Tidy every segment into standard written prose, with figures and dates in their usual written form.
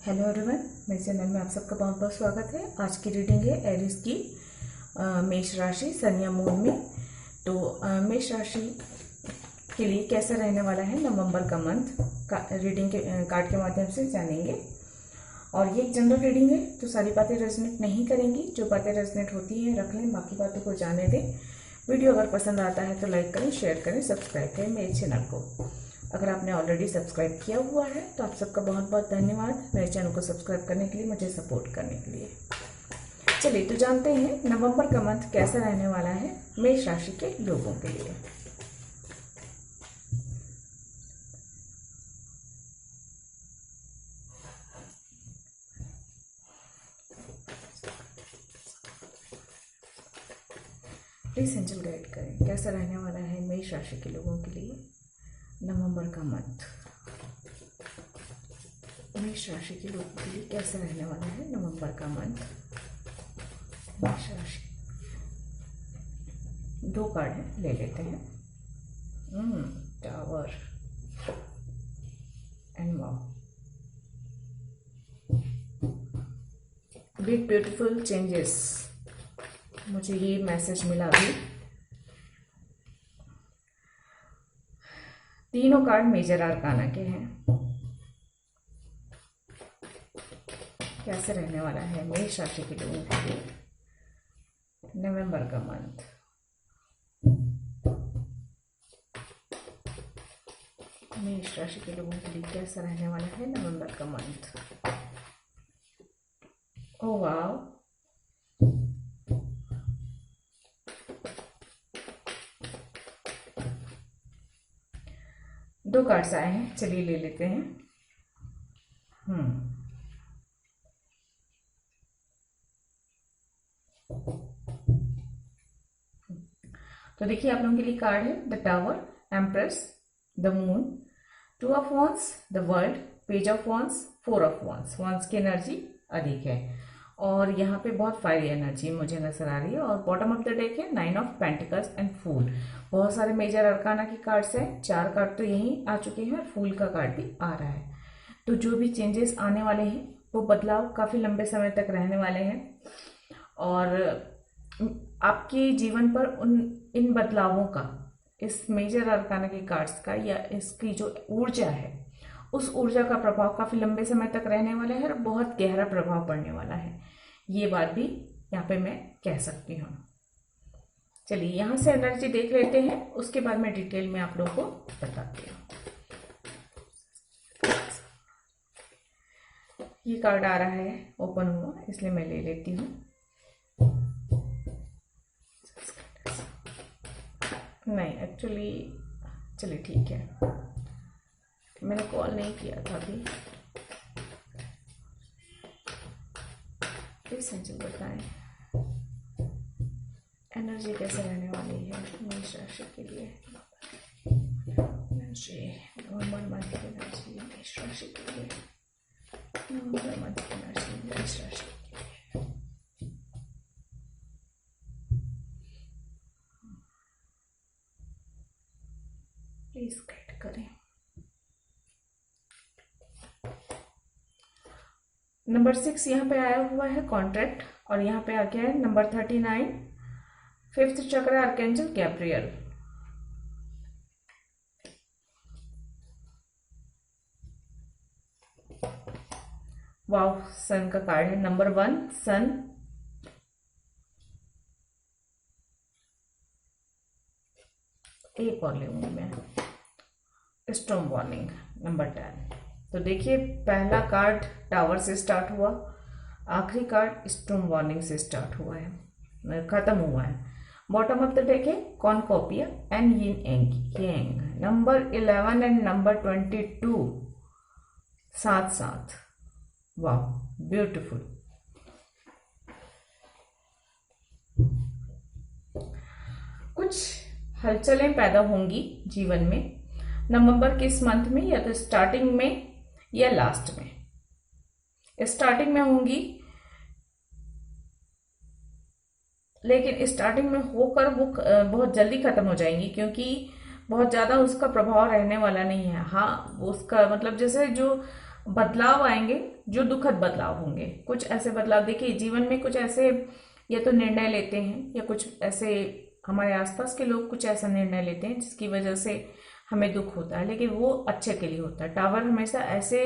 Hello everyone, मेरे channel में आप सबका बहुत बहुत स्वागत है। आज की रीडिंग है एरिस की मेष राशि सन या मून में। तो मेष राशि के लिए कैसा रहने वाला है नवंबर का मंथ का रीडिंग के कार्ड के माध्यम से जानेंगे। और ये एक जनरल रीडिंग है तो सारी बातें रेजोनेट नहीं करेंगी, जो बातें रेजोनेट होती हैं रख लें, बाकी बातों को जाने दें। वीडियो अगर पसंद आता है तो लाइक करें, शेयर करें, सब्सक्राइब करें मेरे चैनल को। अगर आपने ऑलरेडी सब्सक्राइब किया हुआ है तो आप सबका बहुत बहुत धन्यवाद मेरे चैनल को सब्सक्राइब करने के लिए, मुझे सपोर्ट करने के लिए। चलिए तो जानते हैं नवंबर का मंथ कैसा रहने वाला है मेष राशि के लोगों के लिए। प्लीज एंजल गाइड करें कैसा रहने वाला है मेष राशि के लोगों के लिए नवंबर का मंथ। मेष राशि के लोगों के लिए कैसा रहने वाला है नवंबर का मंथ। मेष राशि, दो कार्ड हैं, ले लेते हैं। Tower and wow, big beautiful changes, मुझे ये मैसेज मिला अभी। तीनों कार्ड मेजर आर्काना के हैं। कैसे रहने वाला है मेष राशि के लोगों के लिए नवंबर का मंथ। मेष राशि के लोगों के लिए कैसा रहने वाला है नवंबर का मंथ। ओ वाव, दो कार्ड्स आए हैं, चलिए ले लेते हैं। तो देखिए आप लोगों के लिए कार्ड है the tower, empress, the moon, two of wands, the world, page of wands, four of wands. Wands की एनर्जी अधिक है और यहाँ पे बहुत फायरी एनर्जी मुझे नजर आ रही है। और बॉटम ऑफ द डेक है नाइन ऑफ पेंटिकल्स एंड फूल। बहुत सारे मेजर अरकाना की कार्ड्स हैं, चार कार्ड तो यहीं आ चुके हैं और फूल का कार्ड भी आ रहा है। तो जो भी चेंजेस आने वाले हैं वो बदलाव काफ़ी लंबे समय तक रहने वाले हैं और आपके जीवन पर इन बदलावों का, इस मेजर अरकाना के कार्ड्स का या इसकी जो ऊर्जा है उस ऊर्जा का प्रभाव काफ़ी लंबे समय तक रहने वाला है और बहुत गहरा प्रभाव पड़ने वाला है। ये बात भी यहाँ पे मैं कह सकती हूँ। चलिए यहाँ से एनर्जी देख लेते हैं, उसके बाद मैं डिटेल में आप लोगों को बताती हूँ। ये कार्ड आ रहा है ओपन हुआ, इसलिए मैं ले लेती हूँ। नहीं एक्चुअली, चलिए ठीक है, मैंने कॉल नहीं किया था अभी। प्लीज एंजल बताएं एनर्जी कैसे रहने वाली है मेष राशि के लिए। एनर्जी नवंबर मंथ की एनर्जी मेष राशि के लिए। नवंबर मंथ की एनर्जी मेष राशि के लिए। प्लीज गाइड करें। नंबर 6 यहाँ पे आया हुआ है कॉन्ट्रैक्ट और यहाँ पे आ गया है नंबर 39 फिफ्थ चक्र आर्केंजल गैब्रियल। वाव, सन का कार्ड है नंबर 1 सन। एक और लूंगी मैं, स्टॉर्म वार्निंग नंबर 10। तो देखिए पहला कार्ड टावर से स्टार्ट हुआ, आखिरी कार्ड स्टॉर्म वार्निंग से स्टार्ट हुआ है, खत्म हुआ है। बॉटम ऑफ द डेक है cornucopia and yin yang. Number 11 and number 22 साथ साथ। वाह ब्यूटीफुल। कुछ हलचलें पैदा होंगी जीवन में नवंबर के इस मंथ में, या तो स्टार्टिंग में या लास्ट में। स्टार्टिंग में होंगी, लेकिन स्टार्टिंग में होकर वो बहुत जल्दी खत्म हो जाएंगी क्योंकि बहुत ज़्यादा उसका प्रभाव रहने वाला नहीं है। हाँ, उसका मतलब जैसे जो बदलाव आएंगे, जो दुखद बदलाव होंगे, कुछ ऐसे बदलाव, देखिए जीवन में कुछ ऐसे या तो निर्णय लेते हैं या कुछ ऐसे हमारे आसपास के लोग कुछ ऐसा निर्णय लेते हैं जिसकी वजह से हमें दुख होता है, लेकिन वो अच्छे के लिए होता है। टावर हमेशा ऐसे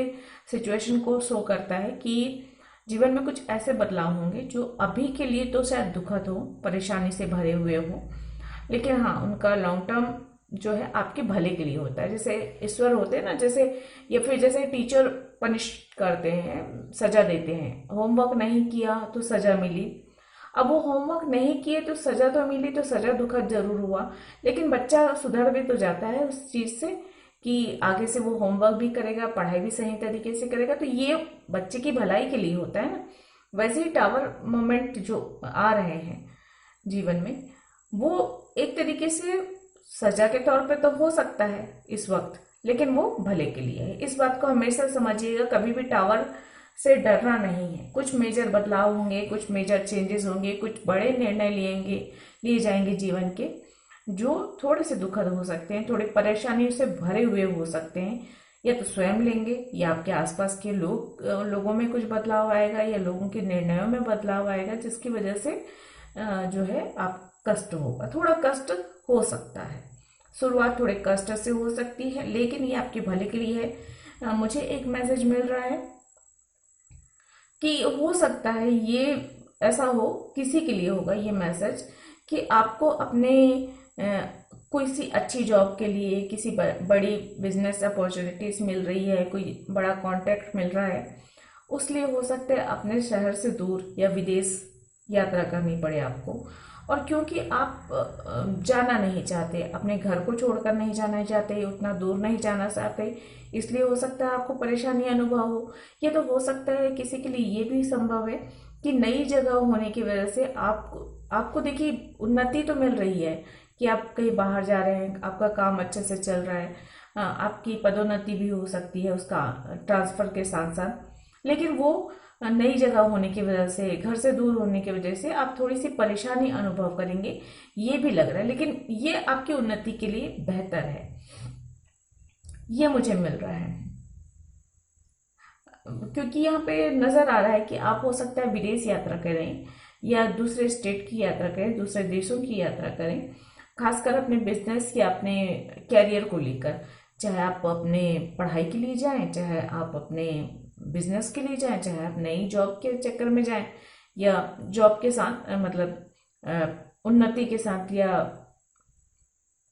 सिचुएशन को शो करता है कि जीवन में कुछ ऐसे बदलाव होंगे जो अभी के लिए तो शायद दुखद हो, परेशानी से भरे हुए हो, लेकिन हाँ उनका लॉन्ग टर्म जो है आपके भले के लिए होता है। जैसे ईश्वर होते हैं ना, जैसे या फिर जैसे टीचर पनिश करते हैं, सजा देते हैं, होमवर्क नहीं किया तो सजा मिली। अब वो होमवर्क नहीं किए तो सजा तो मिली, तो सजा दुखद जरूर हुआ, लेकिन बच्चा सुधर भी तो जाता है उस चीज से कि आगे से वो होमवर्क भी करेगा, पढ़ाई भी सही तरीके से करेगा, तो ये बच्चे की भलाई के लिए होता है ना। वैसे ही टावर मोमेंट जो आ रहे हैं जीवन में, वो एक तरीके से सजा के तौर पे तो हो सकता है इस वक्त, लेकिन वो भले के लिए है। इस बात को हमेशा समझिएगा, कभी भी टावर से डरना नहीं है। कुछ मेजर बदलाव होंगे, कुछ मेजर चेंजेस होंगे, कुछ बड़े निर्णय लिए जाएंगे जीवन के, जो थोड़े से दुखद हो सकते हैं, थोड़ी परेशानियों से भरे हुए हो सकते हैं। या तो स्वयं लेंगे या आपके आसपास के लोगों में कुछ बदलाव आएगा या लोगों के निर्णयों में बदलाव आएगा, जिसकी वजह से जो है आप कष्ट होगा, थोड़ा कष्ट हो सकता है। शुरुआत थोड़े कष्ट से हो सकती है, लेकिन ये आपके भले के लिए है। मुझे एक मैसेज मिल रहा है कि हो सकता है ये ऐसा हो, किसी के लिए होगा ये मैसेज, कि आपको अपने कोई सी अच्छी जॉब के लिए किसी बड़ी बिजनेस अपॉर्चुनिटीज मिल रही है, कोई बड़ा कॉन्ट्रैक्ट मिल रहा है, उस लिए हो सकता है अपने शहर से दूर या विदेश यात्रा करनी पड़े आपको। और क्योंकि आप जाना नहीं चाहते, अपने घर को छोड़कर नहीं जाना चाहते, उतना दूर नहीं जाना चाहते, इसलिए हो सकता है आपको परेशानी अनुभव हो। ये तो हो सकता है किसी के लिए ये भी संभव है कि नई जगह होने की वजह से आपको देखिए उन्नति तो मिल रही है कि आप कहीं बाहर जा रहे हैं, आपका काम अच्छे से चल रहा है, आपकी पदोन्नति भी हो सकती है उसका ट्रांसफर के साथ साथ, लेकिन वो नई जगह होने की वजह से, घर से दूर होने की वजह से आप थोड़ी सी परेशानी अनुभव करेंगे, ये भी लग रहा है। लेकिन ये आपकी उन्नति के लिए बेहतर है, ये मुझे मिल रहा है। क्योंकि यहाँ पे नजर आ रहा है कि आप हो सकता है विदेश यात्रा करें या दूसरे स्टेट की यात्रा करें, दूसरे देशों की यात्रा करें, खासकर अपने बिजनेस या अपने कैरियर को लेकर। चाहे आप अपने पढ़ाई के लिए जाएं, चाहे आप अपने बिजनेस के लिए जाएं, चाहे आप नई जॉब के चक्कर में जाएं, या जॉब के साथ मतलब उन्नति के साथ या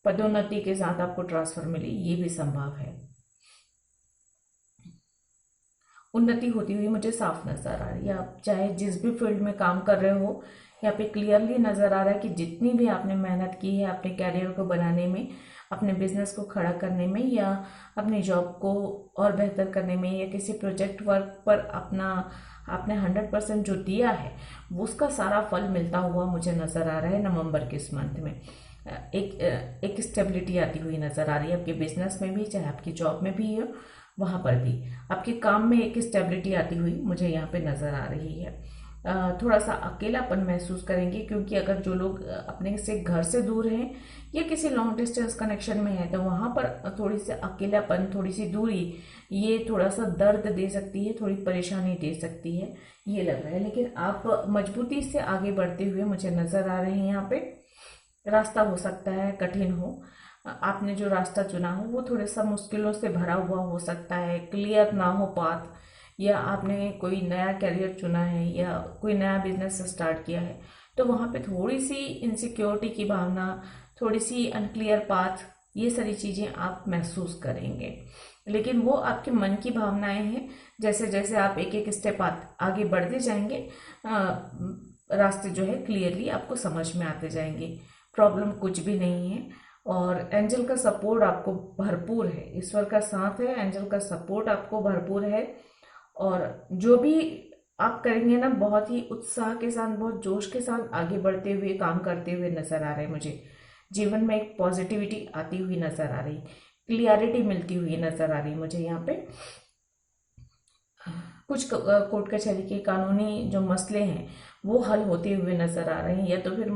पदोन्नति के साथ आपको ट्रांसफर मिले, ये भी संभव है। उन्नति होती हुई मुझे साफ नजर आ रही है। आप चाहे जिस भी फील्ड में काम कर रहे हो, यहाँ पे क्लियरली नजर आ रहा है कि जितनी भी आपने मेहनत की है अपने कैरियर को बनाने में, अपने बिजनेस को खड़ा करने में, या अपनी जॉब को और बेहतर करने में, या किसी प्रोजेक्ट वर्क पर आपने 100% जो दिया है, वो उसका सारा फल मिलता हुआ मुझे नजर आ रहा है। नवंबर के इस मंथ में एक स्टेबिलिटी आती हुई नजर आ रही है, आपके बिजनेस में भी, चाहे आपकी जॉब में भी है, वहां पर भी आपके काम में एक स्टेबिलिटी आती हुई मुझे यहाँ पे नजर आ रही है। थोड़ा सा अकेलापन महसूस करेंगे, क्योंकि अगर जो लोग अपने से घर से दूर हैं या किसी लॉन्ग डिस्टेंस कनेक्शन में है, तो वहां पर थोड़ी सी अकेलापन, थोड़ी सी दूरी, ये थोड़ा सा दर्द दे सकती है, थोड़ी परेशानी दे सकती है, ये लग रहा है। लेकिन आप मजबूती से आगे बढ़ते हुए मुझे नजर आ रहे हैं। यहाँ पे रास्ता हो सकता है कठिन हो, आपने जो रास्ता चुना हो वो थोड़ा सा मुश्किलों से भरा हुआ हो सकता है, क्लियर ना हो पाथ, या आपने कोई नया करियर चुना है या कोई नया बिजनेस स्टार्ट किया है, तो वहाँ पे थोड़ी सी इनसिक्योरिटी की भावना, थोड़ी सी अनक्लियर पाथ, ये सारी चीज़ें आप महसूस करेंगे। लेकिन वो आपके मन की भावनाएं हैं। जैसे जैसे आप एक एक स्टेप आगे बढ़ते जाएंगे, रास्ते जो है क्लियरली आपको समझ में आते जाएंगे। प्रॉब्लम कुछ भी नहीं है, और एंजल का सपोर्ट आपको भरपूर है, ईश्वर का साथ है, एंजल का सपोर्ट आपको भरपूर है। और जो भी आप करेंगे ना, बहुत ही उत्साह के साथ, बहुत जोश के साथ आगे बढ़ते हुए, काम करते हुए नजर आ रहे हैं मुझे। जीवन में एक पॉजिटिविटी आती हुई नजर आ रही, क्लियरिटी मिलती हुई नजर आ रही मुझे। यहाँ पे कुछ कोर्ट कचहरी के कानूनी जो मसले हैं वो हल होते हुए नजर आ रहे हैं, या तो फिर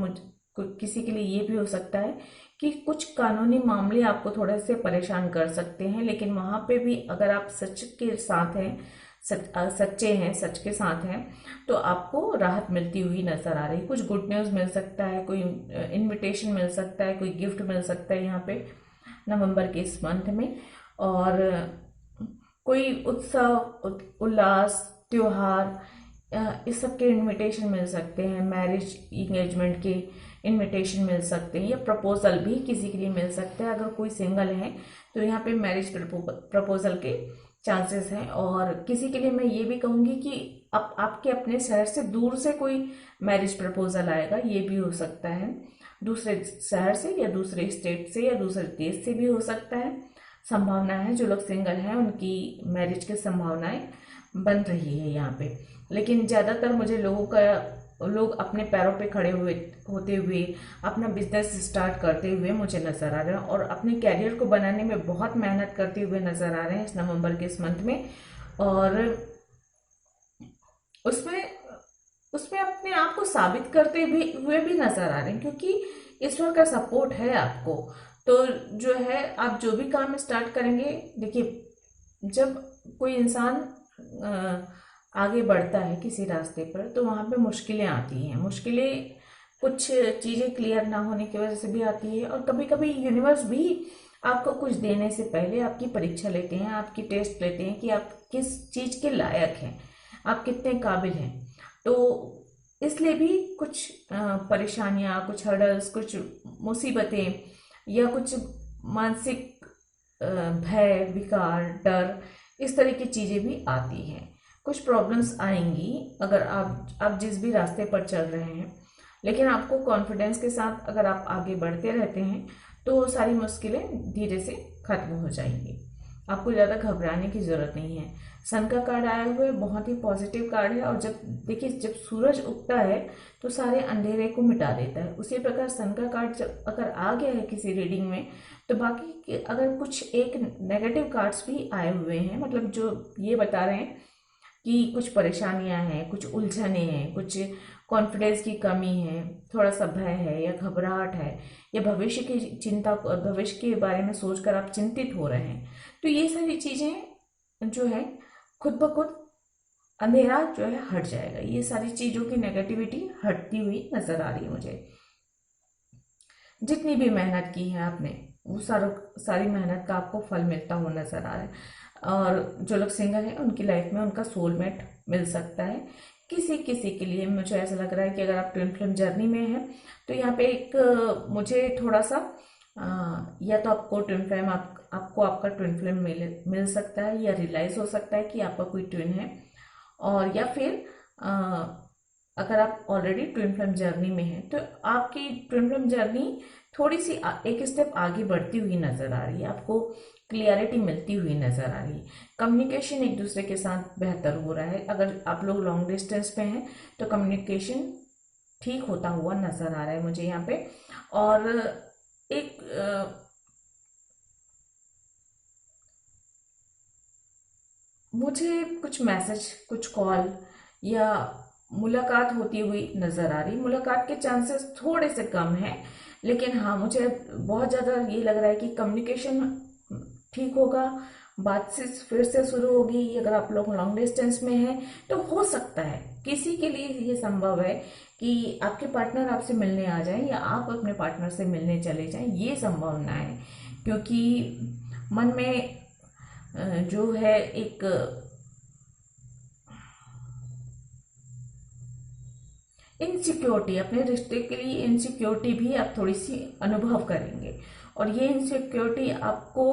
किसी के लिए ये भी हो सकता है कि कुछ कानूनी मामले आपको थोड़े से परेशान कर सकते हैं, लेकिन वहां पे भी अगर आप सच के साथ हैं, सच्चे हैं, सच के साथ हैं, तो आपको राहत मिलती हुई नजर आ रही है। कुछ गुड न्यूज मिल सकता है, कोई इनविटेशन मिल सकता है, कोई गिफ्ट मिल सकता है यहाँ पे नवंबर के इस मंथ में। और कोई उत्सव, उल्लास, त्योहार, इस सब के इनविटेशन मिल सकते हैं। मैरिज इंगेजमेंट के इनविटेशन मिल सकते हैं, या प्रपोजल भी किसी के लिए मिल सकता है। अगर कोई सिंगल है तो यहाँ पे मैरिज प्रपोजल के चांसेस हैं। और किसी के लिए मैं ये भी कहूँगी कि आपके अपने शहर से दूर से कोई मैरिज प्रपोजल आएगा, ये भी हो सकता है। दूसरे शहर से या दूसरे स्टेट से या दूसरे देश से भी हो सकता है। संभावना है, जो लोग सिंगल हैं उनकी मैरिज की संभावनाएं बन रही है यहाँ पे। लेकिन ज़्यादातर मुझे लोग अपने पैरों पे खड़े हुए होते हुए अपना बिजनेस स्टार्ट करते हुए मुझे नज़र आ रहे हैं, और अपने कैरियर को बनाने में बहुत मेहनत करते हुए नज़र आ रहे हैं इस नवंबर के इस मंथ में। और उसमें उसमें अपने आप को साबित करते हुए भी नजर आ रहे हैं, क्योंकि ईश्वर का सपोर्ट है आपको। तो जो है, आप जो भी काम स्टार्ट करेंगे, देखिए जब कोई इंसान आगे बढ़ता है किसी रास्ते पर, तो वहां पे मुश्किलें आती हैं। मुश्किलें कुछ चीजें क्लियर ना होने की वजह से भी आती है, और कभी कभी यूनिवर्स भी आपको कुछ देने से पहले आपकी परीक्षा लेते हैं, आपकी टेस्ट लेते हैं कि आप किस चीज के लायक हैं, आप कितने काबिल हैं। तो इसलिए भी कुछ परेशानियां, कुछ हर्डल्स, कुछ मुसीबतें, या कुछ मानसिक भय, विकार, डर, इस तरह की चीजें भी आती हैं। कुछ प्रॉब्लम्स आएंगी अगर आप जिस भी रास्ते पर चल रहे हैं, लेकिन आपको कॉन्फिडेंस के साथ अगर आप आगे बढ़ते रहते हैं तो सारी मुश्किलें धीरे से खत्म हो जाएंगी। आपको ज़्यादा घबराने की ज़रूरत नहीं है। सन का कार्ड आया हुआ है, बहुत ही पॉजिटिव कार्ड है। और जब देखिए, जब सूरज उगता है तो सारे अंधेरे को मिटा देता है। उसी प्रकार सन का कार्ड जब अगर आ गया है किसी रीडिंग में, तो बाकी अगर कुछ एक नेगेटिव कार्ड्स भी आए हुए हैं, मतलब जो ये बता रहे हैं कि कुछ परेशानियां हैं, कुछ उलझने हैं, कुछ कॉन्फिडेंस की कमी है, थोड़ा सा भय है या घबराहट है, या भविष्य की चिंता, भविष्य के बारे में सोचकर आप चिंतित हो रहे हैं, तो ये सारी चीजें जो है खुद ब खुद अंधेरा जो है हट जाएगा। ये सारी चीजों की नेगेटिविटी हटती हुई नजर आ रही है मुझे। जितनी भी मेहनत की है आपने, वो सारी मेहनत का आपको फल मिलता हुआ नजर आ रहा है। और जो लोग सिंगल हैं उनकी लाइफ में उनका सोलमेट मिल सकता है। किसी किसी के लिए मुझे ऐसा लग रहा है कि अगर आप ट्विन फ्लेम जर्नी में हैं, तो यहाँ पे एक मुझे थोड़ा सा या तो आपको ट्विन फ्लेम आपको आपका ट्विन फ्लेम मिल सकता है, या रियलाइज हो सकता है कि आपका कोई ट्विन है। और या फिर अगर आप ऑलरेडी ट्विन फ्लेम जर्नी में हैं, तो आपकी ट्विन फ्लेम जर्नी थोड़ी सी एक स्टेप आगे बढ़ती हुई नजर आ रही है। आपको क्लियरिटी मिलती हुई नजर आ रही है। कम्युनिकेशन एक दूसरे के साथ बेहतर हो रहा है। अगर आप लोग लॉन्ग डिस्टेंस पे हैं तो कम्युनिकेशन ठीक होता हुआ नजर आ रहा है मुझे यहाँ पे। और एक मुझे कुछ मैसेज, कुछ कॉल या मुलाकात होती हुई नजर आ रही। मुलाकात के चांसेस थोड़े से कम हैं, लेकिन हाँ, मुझे बहुत ज़्यादा ये लग रहा है कि कम्युनिकेशन ठीक होगा, बातचीत फिर से शुरू होगी। अगर आप लोग लॉन्ग डिस्टेंस में हैं तो हो सकता है किसी के लिए ये संभव है कि आपके पार्टनर आपसे मिलने आ जाएं, या आप अपने पार्टनर से मिलने चले जाएं। ये संभावना है, क्योंकि मन में जो है एक इनसिक्योरिटी, अपने रिश्ते के लिए इनसिक्योरिटी भी आप थोड़ी सी अनुभव करेंगे। और ये इनसिक्योरिटी आपको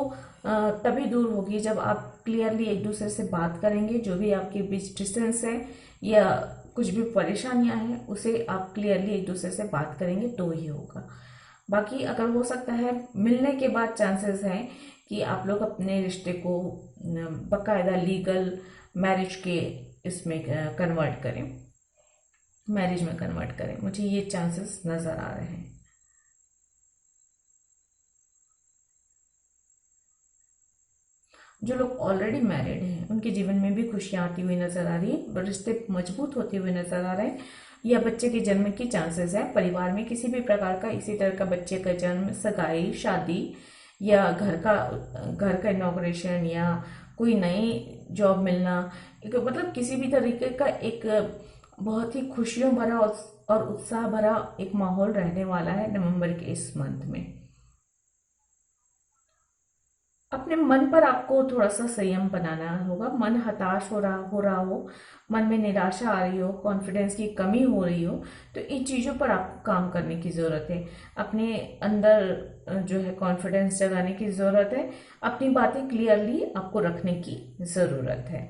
तभी दूर होगी जब आप क्लियरली एक दूसरे से बात करेंगे। जो भी आपके बीच डिस्टेंस है या कुछ भी परेशानियां हैं, उसे आप क्लियरली एक दूसरे से बात करेंगे तो ही होगा। बाकी अगर हो सकता है मिलने के बाद चांसेस हैं कि आप लोग अपने रिश्ते को बकायदा लीगल मैरिज के इसमें कन्वर्ट करें, मैरिज में कन्वर्ट करें। मुझे ये चांसेस नजर आ रहे हैं। जो लोग ऑलरेडी मैरिड हैं उनके जीवन में भी खुशियां आती हुई नजर आ रही है, रिश्ते मजबूत होते हुए नजर आ रहे हैं। या बच्चे के जन्म की चांसेस है। परिवार में किसी भी प्रकार का इसी तरह का बच्चे का जन्म, सगाई, शादी या घर का इनॉग्रेशन या कोई नई जॉब मिलना, मतलब किसी भी तरीके का एक बहुत ही खुशियों भरा और उत्साह भरा एक माहौल रहने वाला है नवंबर के इस मंथ में। अपने मन पर आपको थोड़ा सा संयम बनाना होगा। मन हताश हो रहा हो, मन में निराशा आ रही हो, कॉन्फिडेंस की कमी हो रही हो, तो इन चीज़ों पर आपको काम करने की ज़रूरत है। अपने अंदर जो है कॉन्फिडेंस जगाने की ज़रूरत है। अपनी बातें क्लियरली आपको रखने की ज़रूरत है।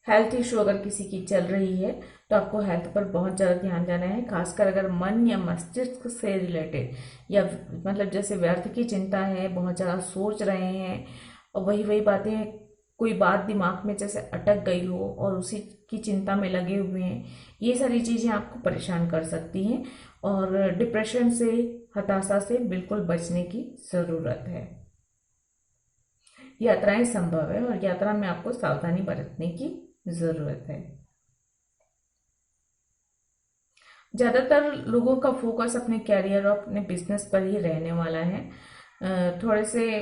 हेल्थ इशू अगर किसी की चल रही है तो आपको हेल्थ पर बहुत ज़्यादा ध्यान देना है, खासकर अगर मन या मस्तिष्क से रिलेटेड या मतलब जैसे व्यर्थ की चिंता है, बहुत ज़्यादा सोच रहे हैं और वही बातें, कोई बात दिमाग में जैसे अटक गई हो और उसी की चिंता में लगे हुए हैं, ये सारी चीज़ें आपको परेशान कर सकती हैं और डिप्रेशन से, हताशा से बिल्कुल बचने की ज़रूरत है। यात्राएं संभव है और यात्रा में आपको सावधानी बरतने की ज़रूरत है। ज़्यादातर लोगों का फोकस अपने कैरियर और अपने बिजनेस पर ही रहने वाला है। थोड़े से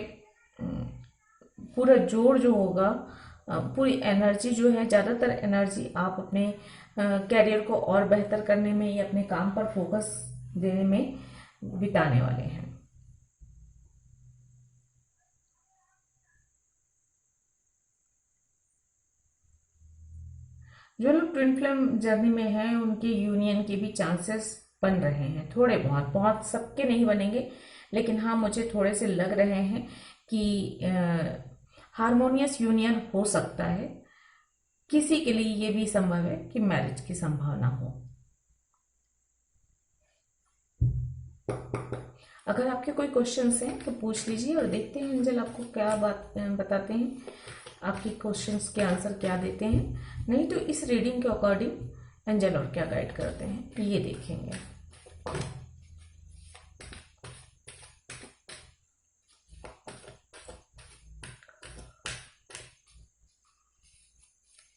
पूरा जोर जो होगा, पूरी एनर्जी जो है, ज़्यादातर एनर्जी आप अपने कैरियर को और बेहतर करने में या अपने काम पर फोकस देने में बिताने वाले हैं। जो लोग ट्विन फ्लेम जर्नी में हैं उनके यूनियन के भी चांसेस बन रहे हैं, थोड़े बहुत, बहुत सबके नहीं बनेंगे, लेकिन हाँ मुझे थोड़े से लग रहे हैं कि हारमोनियस यूनियन हो सकता है। किसी के लिए ये भी संभव है कि मैरिज की संभावना हो। अगर आपके कोई क्वेश्चंस हैं तो पूछ लीजिए और देखते हैं एंजल आपको क्या बात बताते हैं, आपके क्वेश्चंस के आंसर क्या देते हैं। नहीं तो इस रीडिंग के अकॉर्डिंग एंजल और क्या गाइड करते हैं ये देखेंगे।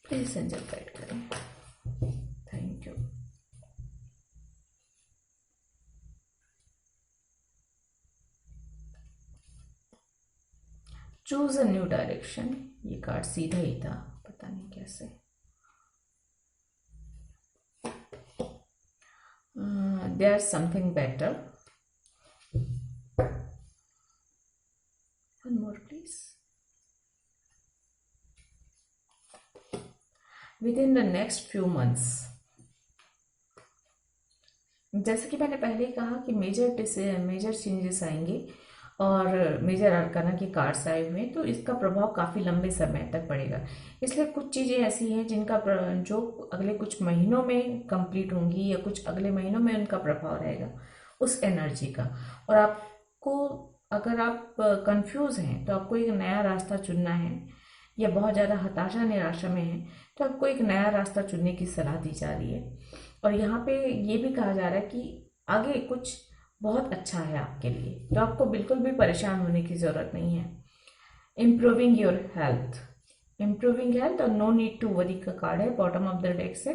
प्लीज एंजल गाइड करें। Thank you. Choose a new direction, ये कार्ड सीधा ही था, पता नहीं कैसे। There's something better. One more please. Within the next few months, जैसे कि मैंने पहले कहा कि मेजर चेंजेस आएंगे और मेजर अरकाना के कार्ड्स आए हुए हैं, तो इसका प्रभाव काफ़ी लंबे समय तक पड़ेगा। इसलिए कुछ चीज़ें ऐसी हैं जिनका जो अगले कुछ महीनों में कंप्लीट होंगी या कुछ अगले महीनों में उनका प्रभाव रहेगा उस एनर्जी का। और आपको, अगर आप कंफ्यूज हैं तो आपको एक नया रास्ता चुनना है, या बहुत ज़्यादा हताशा निराशा में है तो आपको एक नया रास्ता चुनने की सलाह दी जा रही है। और यहाँ पे ये भी कहा जा रहा है कि आगे कुछ बहुत अच्छा है आपके लिए, तो आपको बिल्कुल भी परेशान होने की ज़रूरत नहीं है। Improving your health, improving health और नो नीड टू वरी का कार्ड है बॉटम ऑफ द डेक से।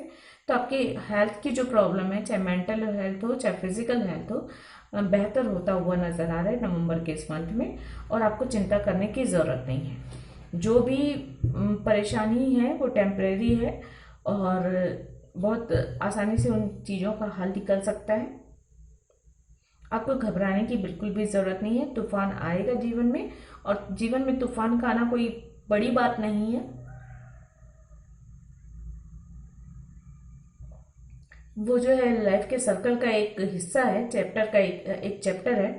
तो आपके हेल्थ की जो प्रॉब्लम है, चाहे मेंटल हेल्थ हो चाहे फिजिकल हेल्थ हो, बेहतर होता हुआ नजर आ रहा है नवंबर के इस मंथ में, और आपको चिंता करने की ज़रूरत नहीं है। जो भी परेशानी है वो टेम्परेरी है और बहुत आसानी से उन चीज़ों का हल निकल सकता है। आपको घबराने की बिल्कुल भी ज़रूरत नहीं है। तूफान आएगा जीवन में, और जीवन में तूफान का आना कोई बड़ी बात नहीं है। वो जो है लाइफ के सर्कल का एक हिस्सा है, चैप्टर का एक चैप्टर है।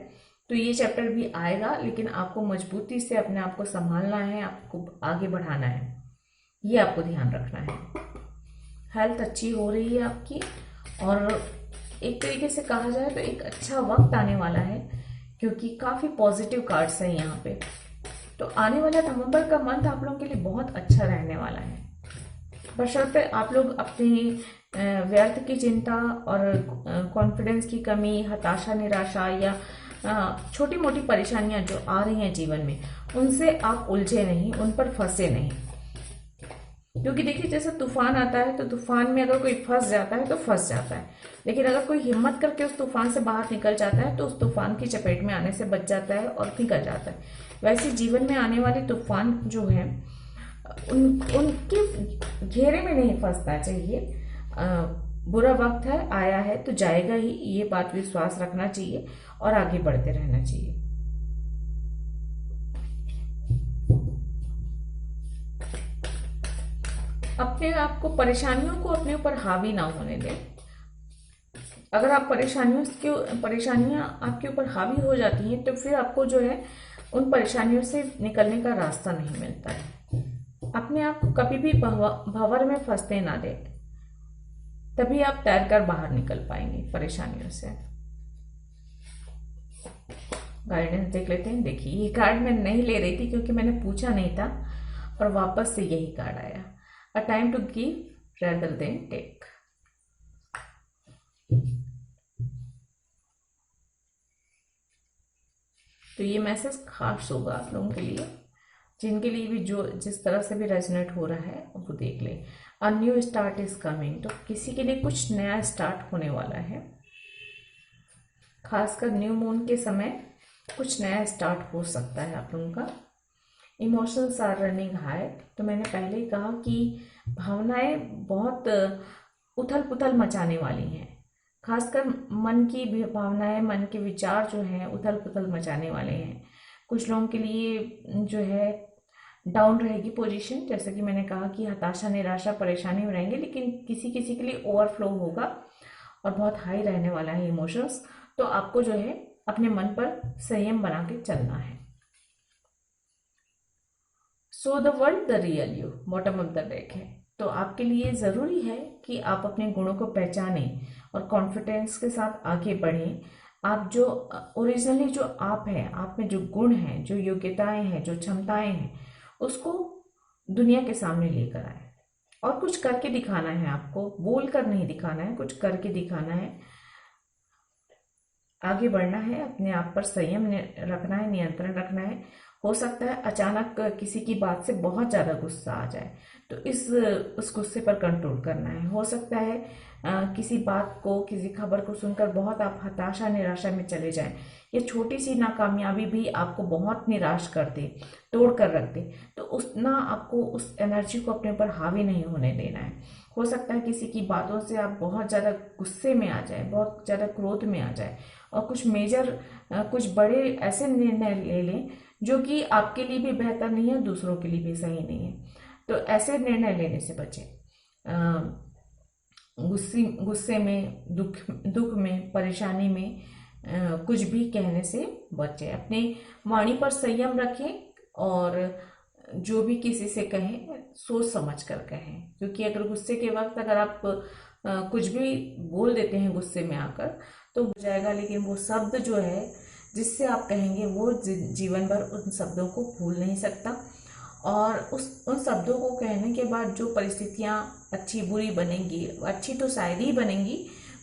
तो ये चैप्टर भी आएगा, लेकिन आपको मजबूती से अपने आप को संभालना है, आपको आगे बढ़ाना है, ये आपको ध्यान रखना है। हेल्थ अच्छी हो रही है आपकी, और एक तरीके से कहा जाए तो एक अच्छा वक्त आने वाला है, क्योंकि काफ़ी पॉजिटिव कार्ड्स हैं यहाँ पे। तो आने वाला नवंबर का मंथ आप लोगों के लिए बहुत अच्छा रहने वाला है, बशर्ते आप लोग अपनी व्यर्थ की चिंता और कॉन्फिडेंस की कमी, हताशा निराशा या छोटी मोटी परेशानियां जो आ रही हैं जीवन में, उनसे आप उलझे नहीं, उन पर फंसे नहीं। क्योंकि देखिए जैसे तूफान आता है तो तूफान में अगर कोई फंस जाता है तो फंस जाता है, लेकिन अगर कोई हिम्मत करके उस तूफान से बाहर निकल जाता है तो उस तूफान की चपेट में आने से बच जाता है और निकल जाता है। वैसे जीवन में आने वाले तूफान जो है उनके घेरे में नहीं फंसना चाहिए। बुरा वक्त है, आया है तो जाएगा ही, ये बात विश्वास रखना चाहिए और आगे बढ़ते रहना चाहिए। अपने आप को, परेशानियों को अपने ऊपर हावी ना होने दें। अगर आप परेशानियां आपके ऊपर हावी हो जाती हैं तो फिर आपको जो है उन परेशानियों से निकलने का रास्ता नहीं मिलता है। अपने आप को कभी भी भंवर में फंसते ना दें, तभी आप तैरकर बाहर निकल पाएंगे परेशानियों से। गाइडेंस देख लेते हैं। देखिए ये कार्ड मैं नहीं ले रही थी क्योंकि मैंने पूछा नहीं था और वापस से यही कार्ड आया। A time to give rather than take. तो ये मैसेज खास होगा आप लोगों के लिए, जिनके लिए भी जो जिस तरह से भी रेजोनेट हो रहा है वो देख ले। A new start is coming, तो किसी के लिए कुछ नया स्टार्ट होने वाला है। खासकर न्यू मून के समय कुछ नया स्टार्ट हो सकता है आप लोगों का। इमोशंस आर रनिंग हाई, तो मैंने पहले ही कहा कि भावनाएं बहुत उथल पुथल मचाने वाली हैं। खासकर मन की भावनाएं, मन के विचार जो हैं उथल पुथल मचाने वाले हैं। कुछ लोगों के लिए जो है डाउन रहेगी पोजीशन, जैसे कि मैंने कहा कि हताशा, निराशा, परेशानी में रहेंगे, लेकिन किसी किसी के लिए ओवरफ्लो होगा और बहुत हाई रहने वाला है इमोशंस। तो आपको जो है अपने मन पर संयम बना के चलना है। So the world the real you, bottom of the deck है। तो आपके लिए ज़रूरी है कि आप अपने गुणों को पहचानें और कॉन्फिडेंस के साथ आगे बढ़ें। आप जो ओरिजिनली जो आप हैं, आप में जो गुण हैं, जो योग्यताएं हैं, जो क्षमताएं हैं, उसको दुनिया के सामने लेकर आए और कुछ करके दिखाना है आपको। बोल कर नहीं दिखाना है, कुछ करके दिखाना है। आगे बढ़ना है, अपने आप पर संयम रखना है, नियंत्रण रखना है। हो सकता है अचानक किसी की बात से बहुत ज़्यादा गुस्सा आ जाए, तो उस गुस्से पर कंट्रोल करना है। हो सकता है किसी बात को, किसी खबर को सुनकर बहुत आप हताशा, निराशा में चले जाएं। ये छोटी सी नाकामयाबी भी आपको बहुत निराश कर दे, तोड़ कर रख दे, तो आपको उस एनर्जी को अपने ऊपर हावी नहीं होने देना है। हो सकता है किसी की बातों से आप बहुत ज़्यादा गुस्से में आ जाए, बहुत ज़्यादा क्रोध में आ जाए और कुछ बड़े ऐसे निर्णय ले लें जो कि आपके लिए भी बेहतर नहीं है, दूसरों के लिए भी सही नहीं है। तो ऐसे निर्णय लेने से बचें। गुस्से में, दुख में, परेशानी में कुछ भी कहने से बचें। अपने वाणी पर संयम रखें और जो भी किसी से कहें सोच समझ कर कहें, क्योंकि अगर गुस्से के वक्त अगर आप कुछ भी बोल देते हैं गुस्से में आकर तो हो जाएगा, लेकिन वो शब्द जो है जिससे आप कहेंगे वो जीवन भर उन शब्दों को भूल नहीं सकता। और उन शब्दों को कहने के बाद जो परिस्थितियाँ अच्छी बुरी बनेंगी, अच्छी तो शायद ही बनेंगी,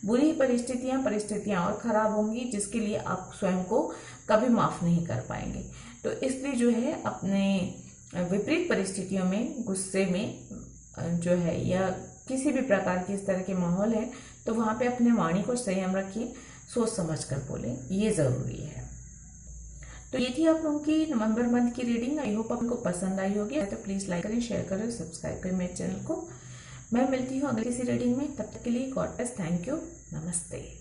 बुरी परिस्थितियाँ और ख़राब होंगी, जिसके लिए आप स्वयं को कभी माफ़ नहीं कर पाएंगे। तो इसलिए जो है अपने विपरीत परिस्थितियों में, गुस्से में जो है या किसी भी प्रकार की इस तरह के माहौल है, तो वहाँ पे अपने वाणी को संयम रखिए, सोच समझ कर बोलें, ये ज़रूरी है। तो ये थी आप लोगों की नवंबर मंथ की रीडिंग। आई होप आपको पसंद आई होगी। तो प्लीज़ लाइक करें, शेयर करें, सब्सक्राइब करें मेरे चैनल को। मैं मिलती हूँ अगली किसी रीडिंग में, तब तक के लिए गॉड ब्लेस, थैंक यू, नमस्ते।